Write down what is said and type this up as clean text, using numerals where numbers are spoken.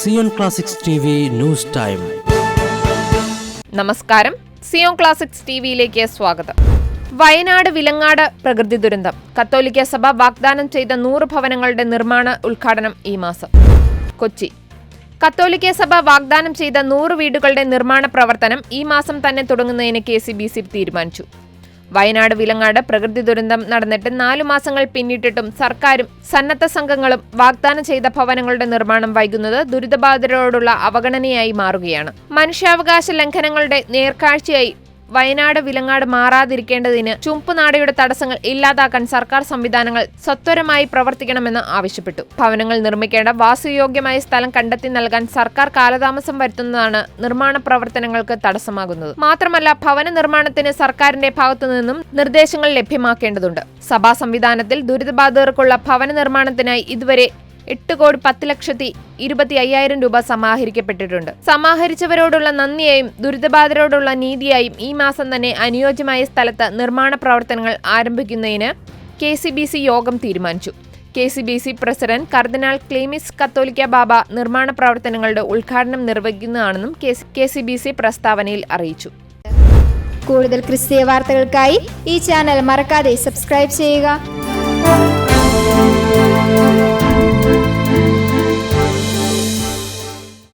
Zion Classics TV news time. നമസ്കാരം, Zion Classics TVയിലേക്ക് സ്വാഗതം. വയനാട് വിലങ്ങാട് പ്രകൃതി ദുരന്തം. കത്തോലിക്ക സഭ വാഗ്ദാനം ചെയ്ത 100 ഭവനങ്ങളുടെ നിർമ്മാണ ഉദ്ഘാടനം ഈ മാസം. കൊച്ചി. കത്തോലിക്ക സഭ വാഗ്ദാനം ചെയ്ത 100 വീടുകളുടെ നിർമ്മാണ പ്രവർത്തനം ഈ മാസം തന്നെ തുടങ്ങുന്നതിന് KCBC തീരുമാനിച്ചു. വയനാട് വിലങ്ങാട് പ്രകൃതി ദുരന്തം നടന്നിട്ട് 4 മാസങ്ങൾ പിന്നിട്ടിട്ടും സർക്കാരും സന്നദ്ധ സംഘങ്ങളും വാഗ്ദാനം ചെയ്ത ഭവനങ്ങളുടെ നിർമ്മാണം വൈകുന്നത് ദുരിതബാധിതരോടുള്ള അവഗണനയായി മാറുകയാണ്. മനുഷ്യാവകാശ ലംഘനങ്ങളുടെ നേർക്കാഴ്ചയായി വയനാട് വിലങ്ങാട് മാറാതിരിക്കേണ്ടതിന് ചുംപ്പുനാടയുടെ തടസ്സങ്ങൾ ഇല്ലാതാക്കാൻ സർക്കാർ സംവിധാനങ്ങൾ സത്വരമായി പ്രവർത്തിക്കണമെന്ന് ആവശ്യപ്പെട്ടു. ഭവനങ്ങൾ നിർമ്മിക്കേണ്ട വാസയോഗ്യമായ സ്ഥലം കണ്ടെത്തി നൽകാൻ സർക്കാർ കാലതാമസം വരുത്തുന്നതാണ് നിർമ്മാണ പ്രവർത്തനങ്ങൾക്ക് തടസ്സമാകുന്നത്. മാത്രമല്ല, ഭവന നിർമ്മാണത്തിന് സർക്കാരിന്റെ ഭാഗത്തുനിന്നും നിർദ്ദേശങ്ങൾ ലഭ്യമാക്കേണ്ടതുണ്ട്. സഭാ സംവിധാനത്തിൽ ദുരിതബാധിതർക്കുള്ള ഭവന നിർമ്മാണത്തിനായി ഇതുവരെ 8,10,25,000 രൂപ സമാഹരിക്കപ്പെട്ടിട്ടുണ്ട്. സമാഹരിച്ചവരോടുള്ള നന്ദിയായും ദുരിതബാധിതരോടുള്ള നീതിയായും ഈ മാസം തന്നെ അനുയോജ്യമായ സ്ഥലത്ത് നിർമ്മാണ പ്രവർത്തനങ്ങൾ ആരംഭിക്കുന്നതിന് KCBC യോഗം തീരുമാനിച്ചു. KCBC പ്രസിഡന്റ് കർദിനാൾ ക്ലീമിസ് കത്തോലിക്ക ബാബ നിർമ്മാണ പ്രവർത്തനങ്ങളുടെ ഉദ്ഘാടനം നിർവഹിക്കുന്നതാണെന്നും KCBC പ്രസ്താവനയിൽ അറിയിച്ചു. കൂടുതൽ ക്രിസ്തീയ വാർത്തകൾക്കായി ഈ ചാനൽ മറക്കാതെ സബ്സ്ക്രൈബ് ചെയ്യുക.